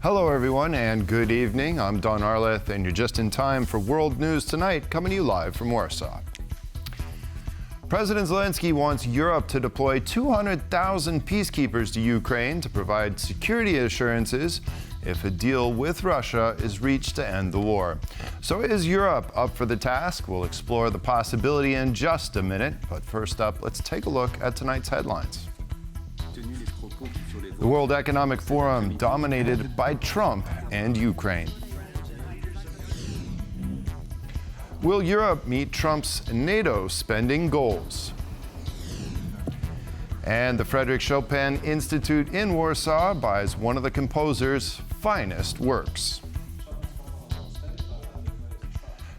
Hello, everyone, and good evening. I'm Don Arleth, and you're just in time for World News Tonight, coming to you live from Warsaw. President Zelenskyy wants Europe to deploy 200,000 peacekeepers to Ukraine to provide security assurances if a deal with Russia is reached to end the war. So is Europe up for the task? We'll explore the possibility in just a minute. But first up, let's take a look at tonight's headlines. The World Economic Forum dominated by Trump and Ukraine. Will Europe meet Trump's NATO spending goals? And the Frederick Chopin Institute in Warsaw buys one of the composer's finest works.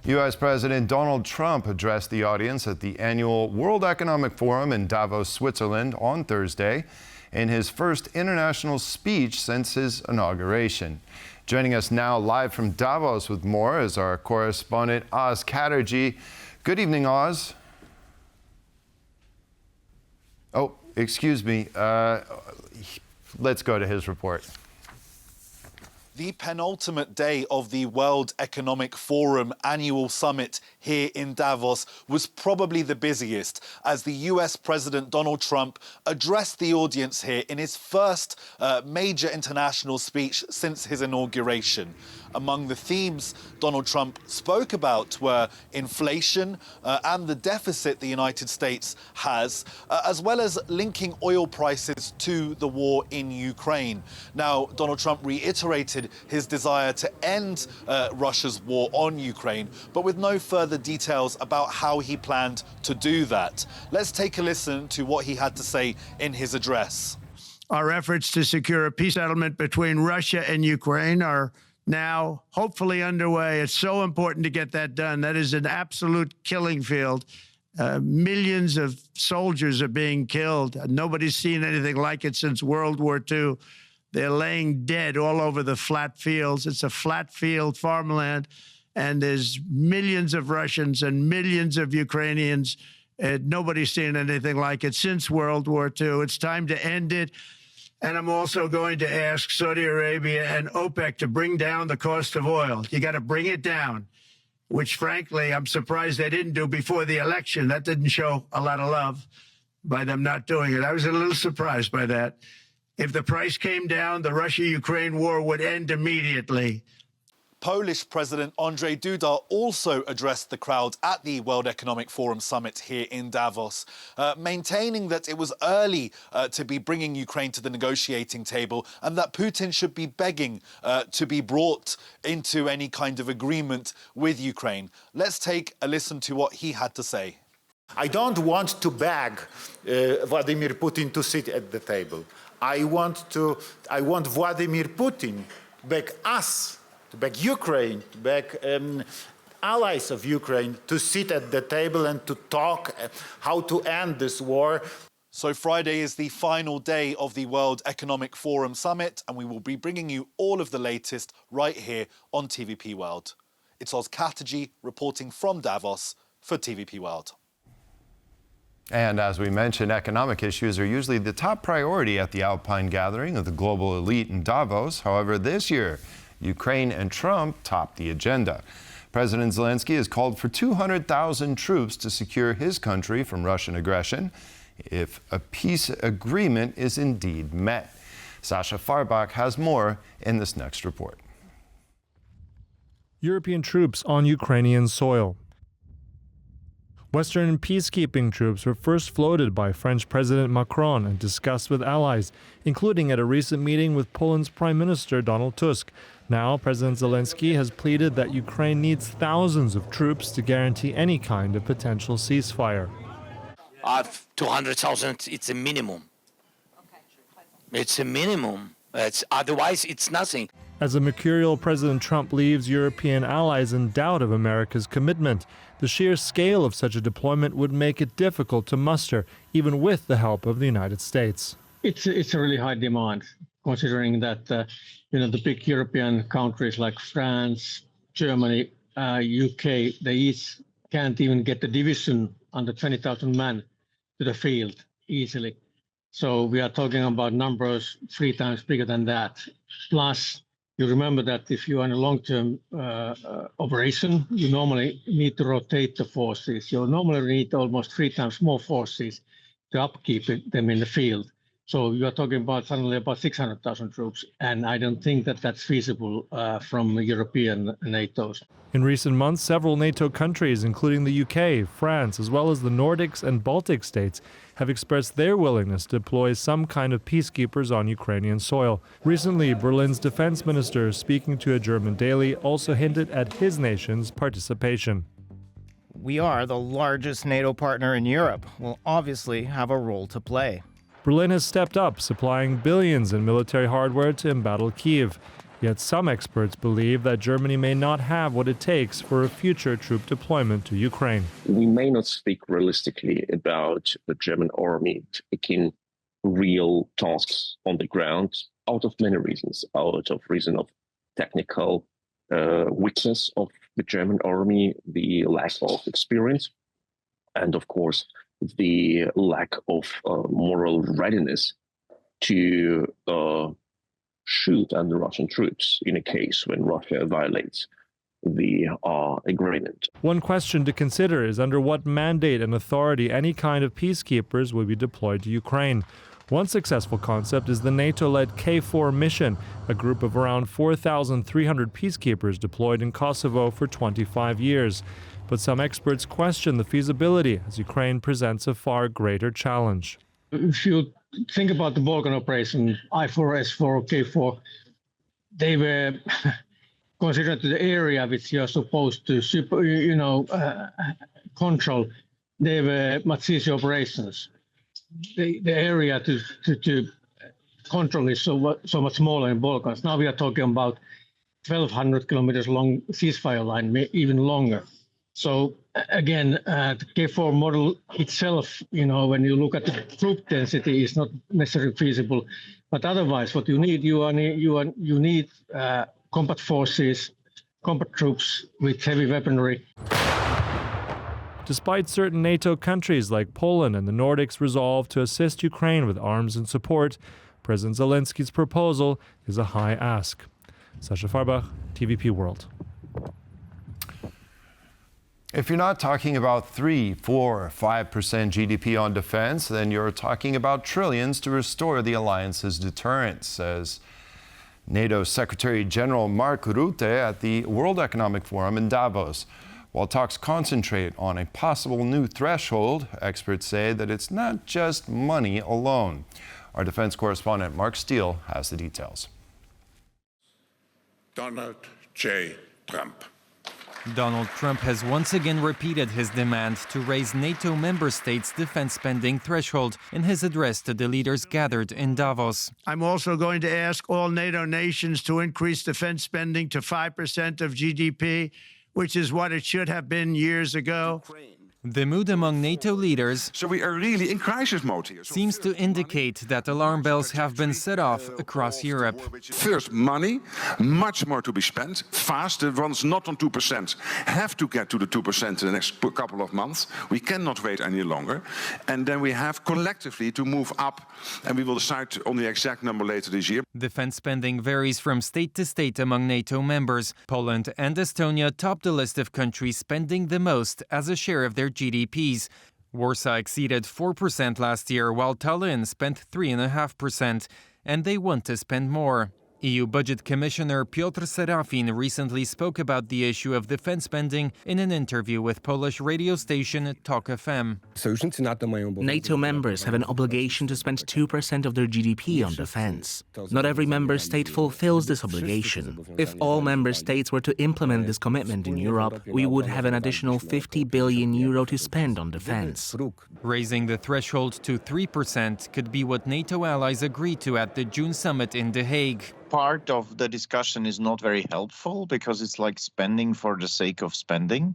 U.S. President Donald Trump addressed the audience at the annual World Economic Forum in Davos, Switzerland on Thursday, in his first international speech since his inauguration. Joining us now live from Davos with more is our correspondent Oz Chatterjee. Good evening, Oz. Oh, excuse me. Let's go to his report. The penultimate day of the World Economic Forum annual summit here in Davos was probably the busiest as the US President Donald Trump addressed the audience here in his first major international speech since his inauguration. Among the themes Donald Trump spoke about were inflation and the deficit the United States has, as well as linking oil prices to the war in Ukraine. Now, Donald Trump reiterated his desire to end Russia's war on Ukraine, but with no further details about how he planned to do that. Let's take a listen to what he had to say in his address. Our efforts to secure a peace settlement between Russia and Ukraine are now hopefully underway. It's so important to get that done. That is an absolute killing field. Millions of soldiers are being killed. Nobody's seen anything like it since World War II. They're laying dead all over the flat fields. It's a flat field farmland, and there's millions of Russians and millions of Ukrainians. Nobody's seen anything like it since World War II. It's time to end it. And I'm also going to ask Saudi Arabia and OPEC to bring down the cost of oil. You got to bring it down, which, frankly, I'm surprised they didn't do before the election. That didn't show a lot of love by them not doing it. I was a little surprised by that. If the price came down, the Russia-Ukraine war would end immediately. Polish President Andrzej Duda also addressed the crowd at the World Economic Forum summit here in Davos, maintaining that it was early to be bringing Ukraine to the negotiating table and that Putin should be begging to be brought into any kind of agreement with Ukraine. Let's take a listen to what he had to say. I don't want to beg Vladimir Putin to sit at the table. I want Vladimir Putin to beg us, to beg Ukraine, to beg allies of Ukraine to sit at the table and to talk how to end this war. So Friday is the final day of the World Economic Forum summit, and we will be bringing you all of the latest right here on TVP World. It's Oz Chatterjee reporting from Davos for TVP World. And as we mentioned, economic issues are usually the top priority at the Alpine gathering of the global elite in Davos. However, this year, Ukraine and Trump topped the agenda. President Zelenskyy has called for 200,000 troops to secure his country from Russian aggression if a peace agreement is indeed met. Sasha Farbach has more in this next report. European troops on Ukrainian soil. Western peacekeeping troops were first floated by French President Macron and discussed with allies, including at a recent meeting with Poland's Prime Minister Donald Tusk. Now, President Zelenskyy has pleaded that Ukraine needs thousands of troops to guarantee any kind of potential ceasefire. 200,000, it's a minimum. It's a minimum. Otherwise, it's nothing. As a mercurial President Trump leaves European allies in doubt of America's commitment, the sheer scale of such a deployment would make it difficult to muster, even with the help of the United States. It's a really high demand, considering that the big European countries like France, Germany, UK, they each can't even get the division under 20,000 men to the field easily. So we are talking about numbers 3 times bigger than that. Plus, You remember that if you are in a long-term operation, you normally need to rotate the forces. You normally need almost 3 times more forces to upkeep them in the field. So you are talking about suddenly about 600,000 troops, and I don't think that that's feasible from European NATO's. In recent months, several NATO countries, including the UK, France, as well as the Nordics and Baltic states, have expressed their willingness to deploy some kind of peacekeepers on Ukrainian soil. Recently, Berlin's defense minister, speaking to a German daily, also hinted at his nation's participation. We are the largest NATO partner in Europe. We'll obviously have a role to play. Berlin has stepped up, supplying billions in military hardware to embattle Kyiv. Yet some experts believe that Germany may not have what it takes for a future troop deployment to Ukraine. We may not speak realistically about the German army taking real tasks on the ground out of many reasons, out of reason of technical weakness of the German army, the lack of experience, and of course, the lack of moral readiness to shoot at the Russian troops in a case when Russia violates the agreement. One question to consider is under what mandate and authority any kind of peacekeepers will be deployed to Ukraine. One successful concept is the NATO-led KFOR mission, a group of around 4,300 peacekeepers deployed in Kosovo for 25 years. But some experts question the feasibility as Ukraine presents a far greater challenge. If you think about the Balkan operation, I4, S4, K4, they were considered the area which you are supposed to, control. They were much easier operations. The area to control is so much smaller in Balkans. Now we are talking about 1,200 kilometers long ceasefire line, even longer. So again, the K4 model itself, when you look at the troop density, is not necessarily feasible. But otherwise, what you need, you need combat forces, combat troops with heavy weaponry. Despite certain NATO countries like Poland and the Nordics' resolve to assist Ukraine with arms and support, President Zelensky's proposal is a high ask. Sasha Farbach, TVP World. If you're not talking about 3, 4, 5% GDP on defense, then you're talking about trillions to restore the alliance's deterrence, says NATO Secretary General Mark Rutte at the World Economic Forum in Davos. While talks concentrate on a possible new threshold, experts say that it's not just money alone. Our defense correspondent Mark Steele has the details. Donald J. Trump. Donald Trump has once again repeated his demand to raise NATO member states' defense spending threshold in his address to the leaders gathered in Davos. I'm also going to ask all NATO nations to increase defense spending to 5% of GDP, which is what it should have been years ago. The mood among NATO leaders So we are really in crisis mode here. seems to indicate that alarm bells have been set off across Europe. First, money, much more to be spent, fast. The ones not on 2% have to get to the 2% in the next couple of months. We cannot wait any longer. And then we have collectively to move up, and we will decide on the exact number later this year. Defense spending varies from state to state among NATO members. Poland and Estonia top the list of countries spending the most as a share of their GDPs. Warsaw exceeded 4% last year, while Tallinn spent 3.5%, and they want to spend more. EU Budget Commissioner Piotr Serafin recently spoke about the issue of defense spending in an interview with Polish radio station Talk FM. NATO members have an obligation to spend 2% of their GDP on defense. Not every member state fulfills this obligation. If all member states were to implement this commitment in Europe, we would have an additional 50 billion euro to spend on defense. Raising the threshold to 3% could be what NATO allies agreed to at the June summit in The Hague. Part of the discussion is not very helpful because it's like spending for the sake of spending.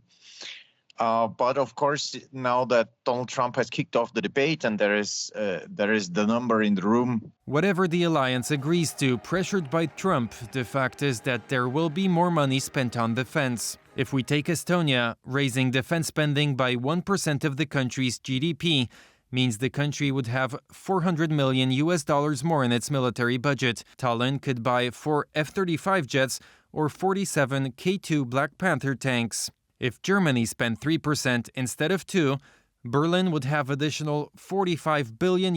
But of course, now that Donald Trump has kicked off the debate and there is the number in the room. Whatever the alliance agrees to, pressured by Trump, the fact is that there will be more money spent on defense. If we take Estonia, raising defense spending by 1% of the country's GDP means the country would have $400 million more in its military budget. Tallinn could buy 4 F-35 jets or 47 K2 Black Panther tanks. If Germany spent 3% instead of 2%, Berlin would have additional $45 billion,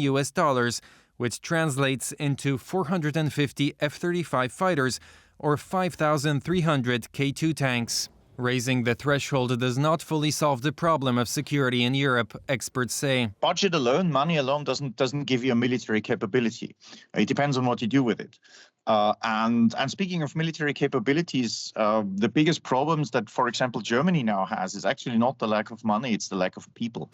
which translates into 450 F-35 fighters or 5,300 K2 tanks. Raising the threshold does not fully solve the problem of security in Europe, experts say. Budget alone, money alone doesn't give you a military capability. It depends on what you do with it. And speaking of military capabilities, the biggest problems that, for example, Germany now has is actually not the lack of money, it's the lack of people.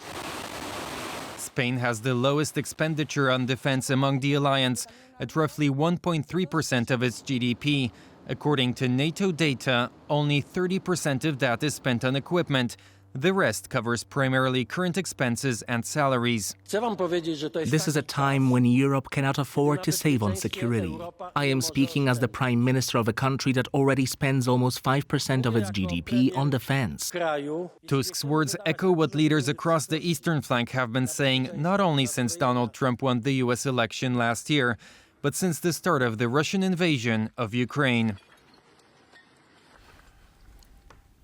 Spain has the lowest expenditure on defense among the alliance, at roughly 1.3% of its GDP. According to NATO data, only 30% of that is spent on equipment. The rest covers primarily current expenses and salaries. This is a time when Europe cannot afford to save on security. I am speaking as the Prime Minister of a country that already spends almost 5% of its GDP on defense. Tusk's words echo what leaders across the eastern flank have been saying not only since Donald Trump won the US election last year, but since the start of the Russian invasion of Ukraine.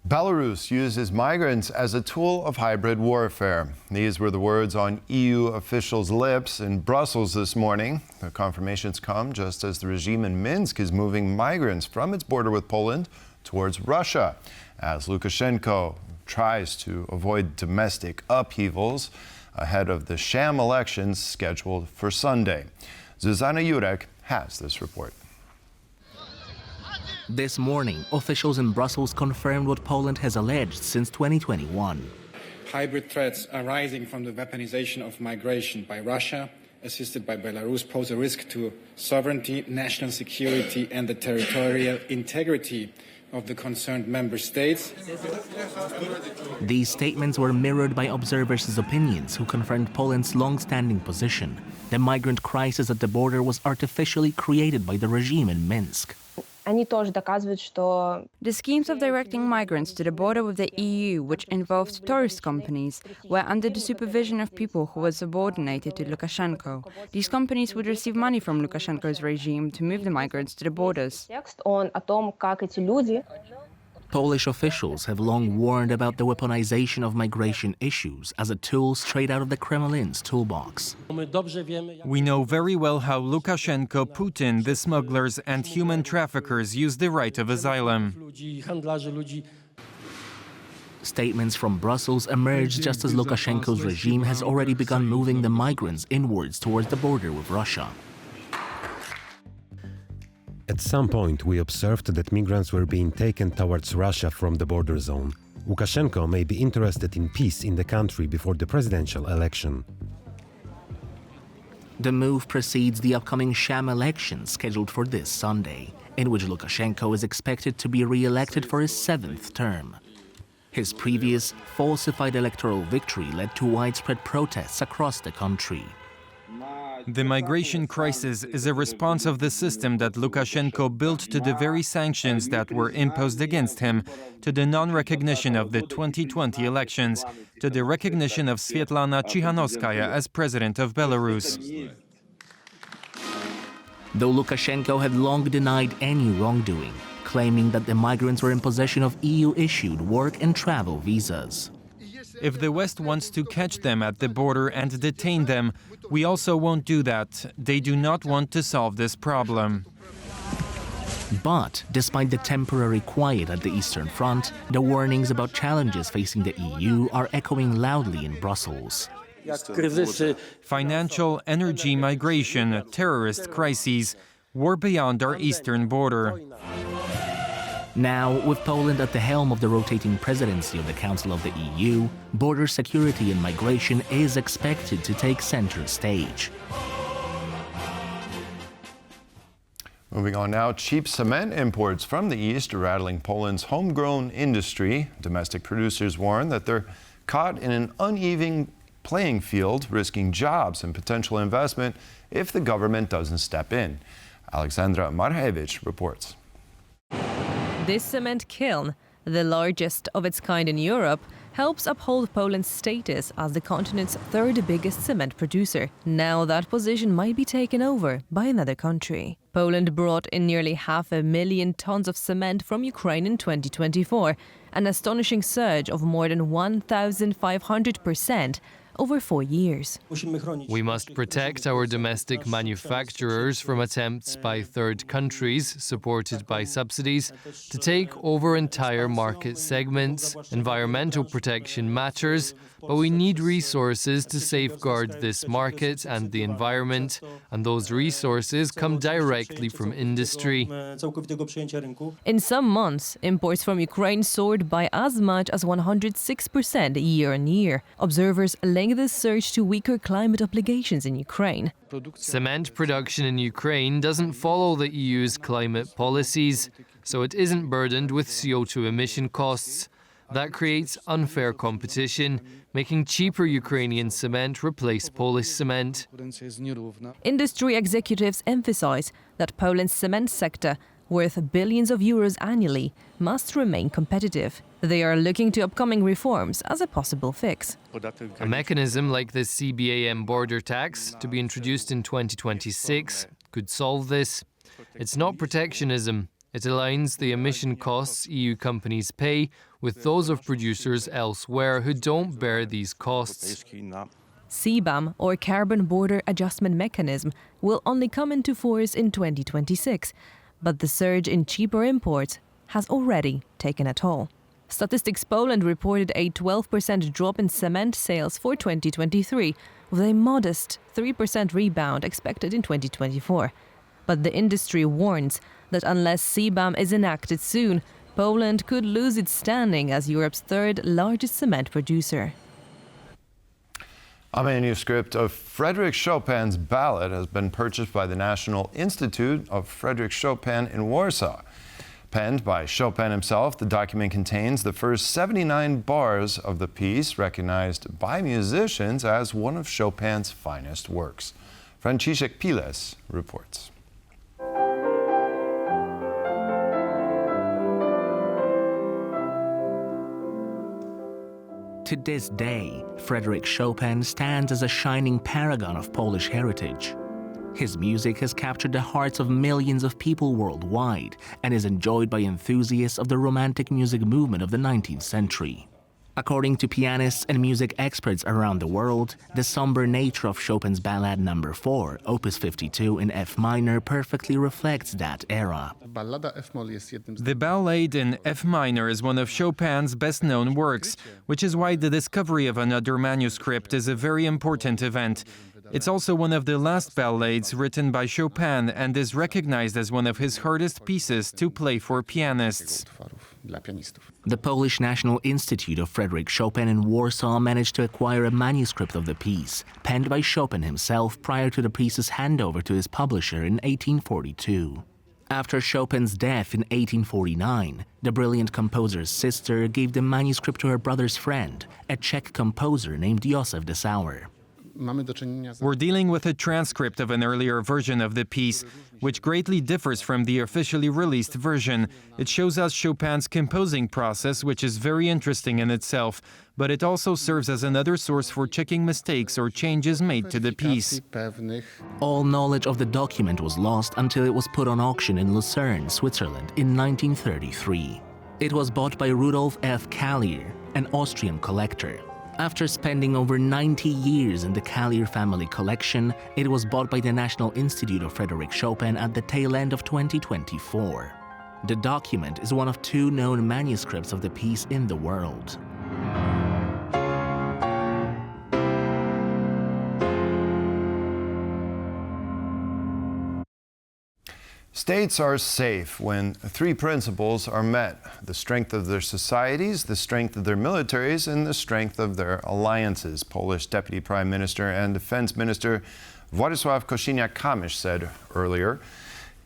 Belarus uses migrants as a tool of hybrid warfare. These were the words on EU officials' lips in Brussels this morning. The confirmations come just as the regime in Minsk is moving migrants from its border with Poland towards Russia, as Lukashenko tries to avoid domestic upheavals ahead of the sham elections scheduled for Sunday. Zuzana Jurek has this report. This morning, officials in Brussels confirmed what Poland has alleged since 2021. Hybrid threats arising from the weaponization of migration by Russia, assisted by Belarus, pose a risk to sovereignty, national security, and the territorial integrity of the concerned member states. These statements were mirrored by observers' opinions who confirmed Poland's long-standing position. The migrant crisis at the border was artificially created by the regime in Minsk. The schemes of directing migrants to the border with the EU, which involved tourist companies, were under the supervision of people who were subordinated to Lukashenko. These companies would receive money from Lukashenko's regime to move the migrants to the borders. Polish officials have long warned about the weaponization of migration issues as a tool straight out of the Kremlin's toolbox. We know very well how Lukashenko, Putin, the smugglers and human traffickers use the right of asylum. Statements from Brussels emerged just as Lukashenko's regime has already begun moving the migrants inwards towards the border with Russia. At some point, we observed that migrants were being taken towards Russia from the border zone. Lukashenko may be interested in peace in the country before the presidential election. The move precedes the upcoming sham election scheduled for this Sunday, in which Lukashenko is expected to be re-elected for his 7th term. His previous falsified electoral victory led to widespread protests across the country. The migration crisis is a response of the system that Lukashenko built to the very sanctions that were imposed against him, to the non-recognition of the 2020 elections, to the recognition of Svetlana Tsikhanouskaya as president of Belarus. Though Lukashenko had long denied any wrongdoing, claiming that the migrants were in possession of EU-issued work and travel visas. If the West wants to catch them at the border and detain them, we also won't do that. They do not want to solve this problem. But despite the temporary quiet at the Eastern Front, the warnings about challenges facing the EU are echoing loudly in Brussels. Financial, energy, migration, terrorist crises, war beyond our eastern border. Now, with Poland at the helm of the rotating presidency of the Council of the EU, border security and migration is expected to take center stage. Moving on now, cheap cement imports from the east are rattling Poland's homegrown industry. Domestic producers warn that they're caught in an uneven playing field, risking jobs and potential investment if the government doesn't step in. Alexandra Marhevich reports. This cement kiln, the largest of its kind in Europe, helps uphold Poland's status as the continent's third biggest cement producer. Now that position might be taken over by another country. Poland brought in nearly 500,000 tons of cement from Ukraine in 2024, an astonishing surge of more than 1,500% over 4 years. We must protect our domestic manufacturers from attempts by third countries, supported by subsidies, to take over entire market segments. Environmental protection matters, but we need resources to safeguard this market and the environment, and those resources come directly from industry. In some months, imports from Ukraine soared by as much as 106% year-on-year. Observers link this surge to weaker climate obligations in Ukraine. Cement production in Ukraine doesn't follow the EU's climate policies, so it isn't burdened with CO2 emission costs. That creates unfair competition, making cheaper Ukrainian cement replace Polish cement. Industry executives emphasize that Poland's cement sector, worth billions of euros annually, must remain competitive. They are looking to upcoming reforms as a possible fix. A mechanism like the CBAM border tax, to be introduced in 2026, could solve this. It's not protectionism. It aligns the emission costs EU companies pay with those of producers elsewhere who don't bear these costs. CBAM, or Carbon Border Adjustment Mechanism, will only come into force in 2026, but the surge in cheaper imports has already taken a toll. Statistics Poland reported a 12% drop in cement sales for 2023, with a modest 3% rebound expected in 2024. But the industry warns that unless CBAM is enacted soon, Poland could lose its standing as Europe's third largest cement producer. A manuscript of Frédéric Chopin's ballad has been purchased by the National Institute of Frédéric Chopin in Warsaw. Penned by Chopin himself, the document contains the first 79 bars of the piece, recognized by musicians as one of Chopin's finest works. Franciszek Piles reports. To this day, Frédéric Chopin stands as a shining paragon of Polish heritage. His music has captured the hearts of millions of people worldwide and is enjoyed by enthusiasts of the Romantic music movement of the 19th century. According to pianists and music experts around the world, the somber nature of Chopin's Ballade No. 4, Opus 52 in F minor, perfectly reflects that era. The Ballade in F minor is one of Chopin's best-known works, which is why the discovery of another manuscript is a very important event. It's also one of the last ballades written by Chopin and is recognized as one of his hardest pieces to play for pianists. The Polish National Institute of Frédéric Chopin in Warsaw managed to acquire a manuscript of the piece, penned by Chopin himself prior to the piece's handover to his publisher in 1842. After Chopin's death in 1849, the brilliant composer's sister gave the manuscript to her brother's friend, a Czech composer named Josef Dessauer. We're dealing with a transcript of an earlier version of the piece, which greatly differs from the officially released version. It shows us Chopin's composing process, which is very interesting in itself, but it also serves as another source for checking mistakes or changes made to the piece. All knowledge of the document was lost until it was put on auction in Lucerne, Switzerland in 1933. It was bought by Rudolf F. Kallier, an Austrian collector. After spending over 90 years in the Kallier family collection, it was bought by the National Institute of Frédéric Chopin at the tail end of 2024. The document is one of 2 known manuscripts of the piece in the world. States are safe when 3 principles are met: the strength of their societies, the strength of their militaries, and the strength of their alliances, Polish Deputy Prime Minister and Defense Minister Władysław Kosiniak-Kamysz said earlier.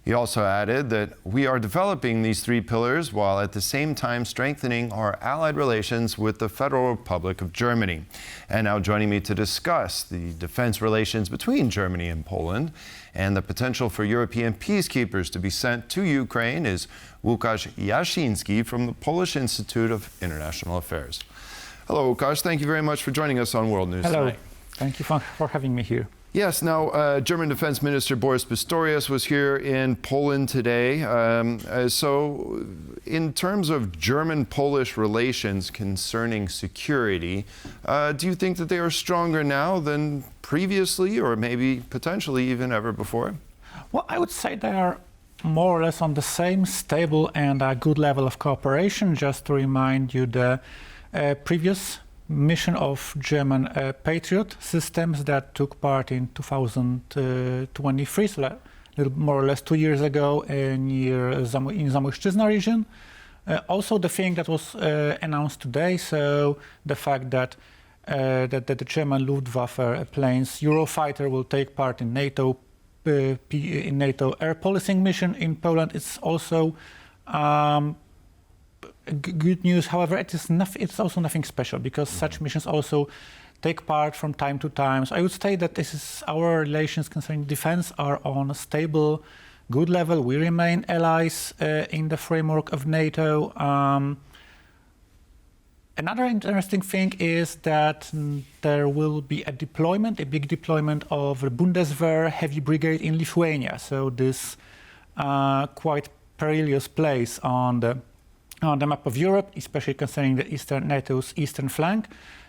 He also added that we are developing these 3 pillars while at the same time strengthening our allied relations with the Federal Republic of Germany. And now joining me to discuss the defense relations between Germany and Poland and the potential for European peacekeepers to be sent to Ukraine is Łukasz Jaszyński from the Polish Institute of International Affairs. Hello, Łukasz. Thank you very much for joining us on World News tonight. Thank you for having me here. Yes, now German Defense Minister Boris Pistorius was here in Poland today. So in terms of German-Polish relations concerning security, do you think that they are stronger now than previously or maybe potentially even ever before? Well, I would say they are more or less on the same stable and a good level of cooperation. Just to remind you, the previous mission of German Patriot systems that took part in 2023, so a little more or less 2 years ago in Zamojszczyzna region. Also the thing that was announced today, so the fact that the German Luftwaffe planes Eurofighter will take part in NATO air policing mission in Poland is also good news. However, it's also nothing special because such missions also take part from time to time. So I would say that our relations concerning defense are on a stable, good level. We remain allies in the framework of NATO. Another interesting thing is that there will be a big deployment of the Bundeswehr heavy brigade in Lithuania. So this quite perilous place on the map of Europe, especially concerning NATO's eastern flank.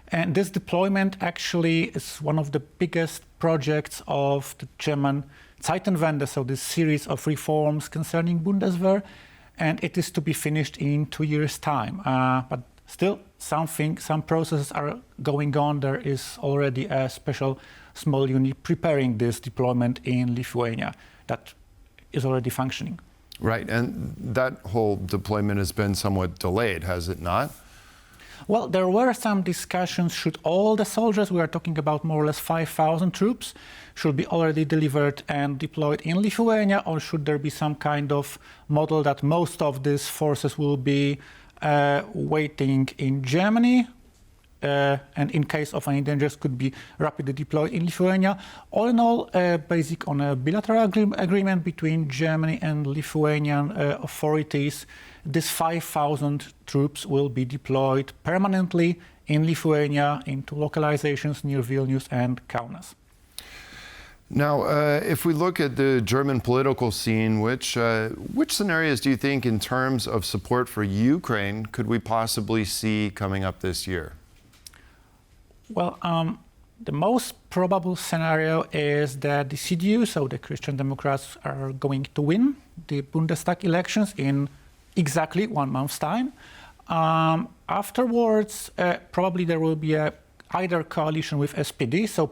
And this deployment actually is one of the biggest projects of the German Zeitenwende, so this series of reforms concerning Bundeswehr, and it is to be finished in 2 years' time. But still, some processes are going on. There is already a special small unit preparing this deployment in Lithuania that is already functioning. Right, and that whole deployment has been somewhat delayed, has it not? Well, there were some discussions, should all the soldiers, we are talking about more or less 5,000 troops, should be already delivered and deployed in Lithuania, or should there be some kind of model that most of these forces will be waiting in Germany, and in case of any dangers could be rapidly deployed in Lithuania. All in all, based on a bilateral agreement between Germany and Lithuanian authorities, this 5,000 troops will be deployed permanently in Lithuania into localizations near Vilnius and Kaunas. Now, if we look at the German political scene, which scenarios do you think in terms of support for Ukraine could we possibly see coming up this year? Well, the most probable scenario is that the CDU, so the Christian Democrats, are going to win the Bundestag elections in exactly 1 month's time. Afterwards, probably there will be either coalition with SPD, so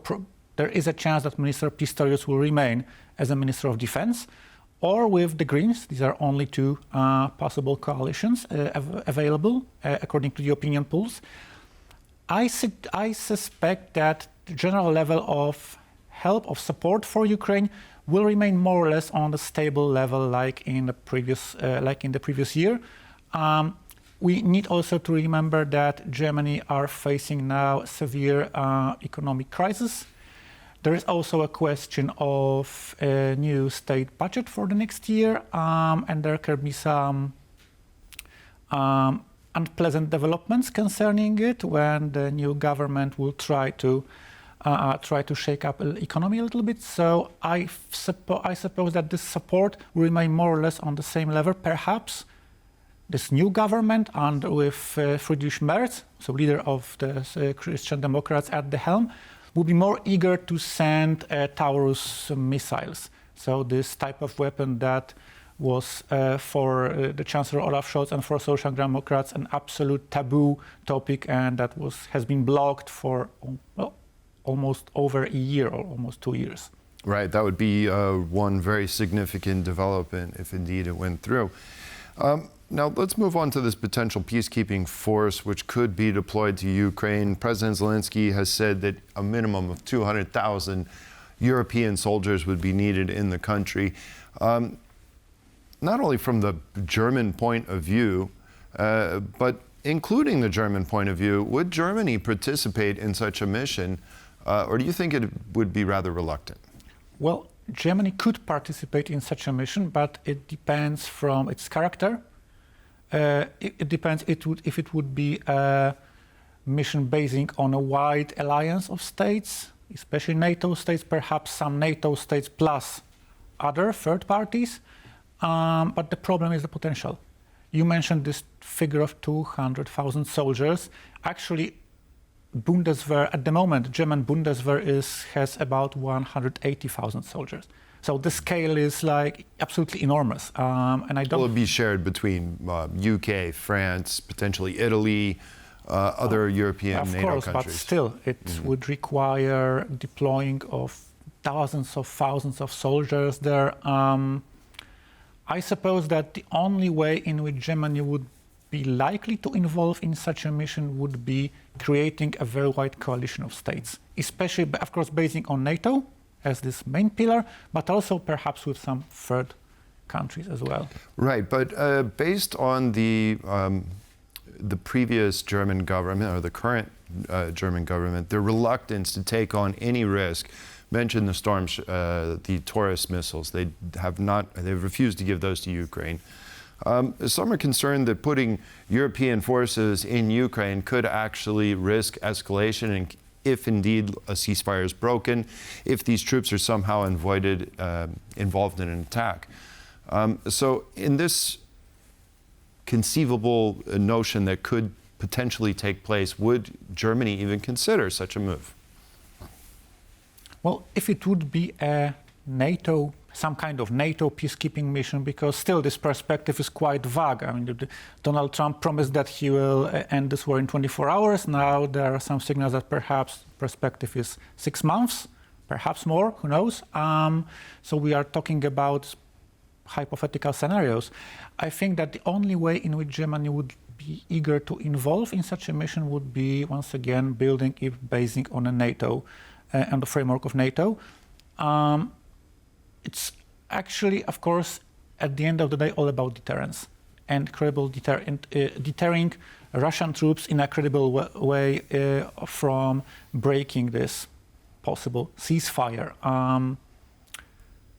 there is a chance that Minister Pistorius will remain as a Minister of Defense, or with the Greens. These are only two possible coalitions available, according to the opinion polls. I suspect that the general level of help, of support for Ukraine will remain more or less on the stable level like in the previous year. We need also to remember that Germany are facing now severe economic crisis. There is also a question of a new state budget for the next year, and there could be some unpleasant developments concerning it when the new government will try to shake up the economy a little bit. So I suppose that this support will remain more or less on the same level. Perhaps this new government, and with Friedrich Merz, so leader of the Christian Democrats at the helm, will be more eager to send Taurus missiles. So this type of weapon that was for the Chancellor Olaf Scholz and for Social Democrats an absolute taboo topic, and that has been blocked for almost over a year or almost 2 years. Right, that would be one very significant development if indeed it went through. Now let's move on to this potential peacekeeping force which could be deployed to Ukraine. President Zelenskyy has said that a minimum of 200,000 European soldiers would be needed in the country. Not only from the German point of view, but including the German point of view, would Germany participate in such a mission, or do you think it would be rather reluctant? Well, Germany could participate in such a mission, but it depends from its character. It depends if it would be a mission basing on a wide alliance of states, especially NATO states, perhaps some NATO states plus other third parties. But the problem is the potential. You mentioned this figure of 200,000 soldiers. Actually, Bundeswehr, at the moment, German Bundeswehr has about 180,000 soldiers. So the scale is like absolutely enormous. And I don't. Will it be shared between UK, France, potentially Italy, other European NATO countries? Of course, but still, it would require deploying of thousands of thousands of soldiers there. I suppose that the only way in which Germany would be likely to involve in such a mission would be creating a very wide coalition of states, especially, of course, basing on NATO as this main pillar, but also perhaps with some third countries as well. Right, but based on the previous German government, or the current German government, their reluctance to take on any risk, mentioned the Taurus missiles. They've refused to give those to Ukraine. Some are concerned that putting European forces in Ukraine could actually risk escalation, and if indeed a ceasefire is broken, if these troops are somehow involved in an attack. So in this conceivable notion that could potentially take place, would Germany even consider such a move? Well, if it would be a NATO, some kind of NATO peacekeeping mission, because still this perspective is quite vague. I mean, Donald Trump promised that he will end this war in 24 hours. Now there are some signals that perhaps perspective is 6 months, perhaps more, who knows? So we are talking about hypothetical scenarios. I think that the only way in which Germany would be eager to involve in such a mission would be, once again, building it basing on a NATO, and the framework of NATO. It's actually, of course, at the end of the day, all about deterrence and credible deterring Russian troops in a credible way from breaking this possible ceasefire.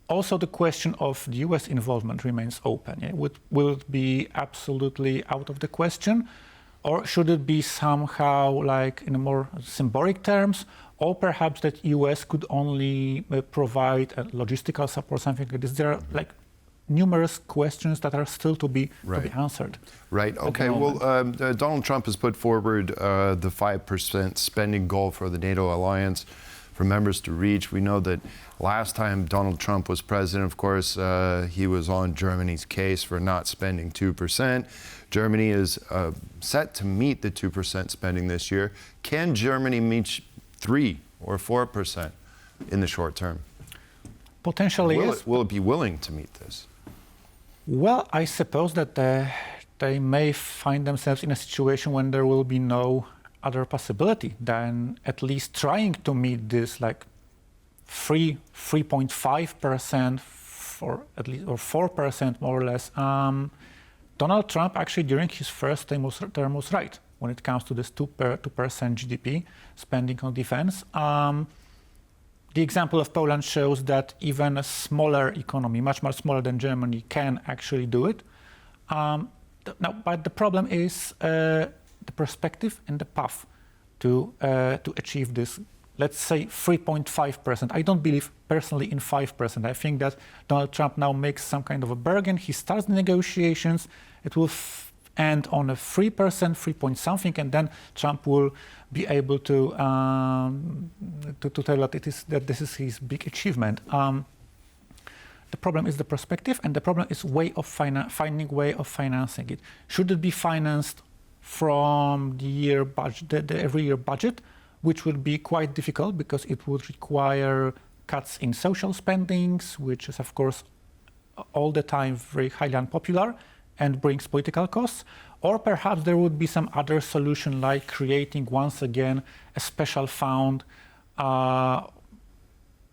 Also, the question of the US involvement remains open. Will it be absolutely out of the question? Or should it be somehow like in more symbolic terms? Or perhaps that US could only provide a logistical support, something like this. There are like numerous questions that are still to be answered. Right. Okay. Well, Donald Trump has put forward the 5% spending goal for the NATO alliance for members to reach. We know that last time Donald Trump was president, of course, he was on Germany's case for not spending 2%. Germany is set to meet the 2% spending this year. Can Germany meet 3 or 4% in the short term? Potentially, yes. Will it be willing to meet this? Well, I suppose that they may find themselves in a situation when there will be no other possibility than at least trying to meet this like 3.5% or at least, or 4% more or less. Donald Trump actually during his first term was right when it comes to this 2% GDP spending on defense. The example of Poland shows that even a smaller economy, much smaller than Germany, can actually do it. But the problem is the perspective and the path to achieve this, let's say 3.5%. I don't believe personally in 5%. I think that Donald Trump now makes some kind of a bargain. He starts the negotiations. It will end on a 3%, 3 point something, and then Trump will be able to tell that this is his big achievement. The problem is the perspective, and the problem is finding way of financing it. Should it be financed from the every year budget, which would be quite difficult because it would require cuts in social spendings, which is of course all the time very highly unpopular and brings political costs, or perhaps there would be some other solution like creating once again a special fund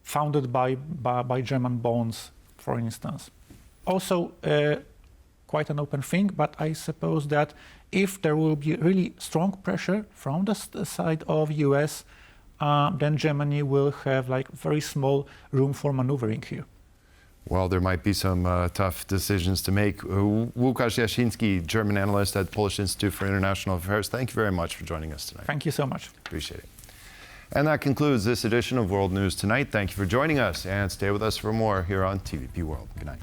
founded by German bonds, for instance. Also quite an open thing, but I suppose that if there will be really strong pressure from the side of US, then Germany will have like very small room for maneuvering here. Well, there might be some tough decisions to make. Łukasz Jaszyński, German analyst at Polish Institute for International Affairs, thank you very much for joining us tonight. Thank you so much. Appreciate it. And that concludes this edition of World News Tonight. Thank you for joining us, and stay with us for more here on TVP World. Good night.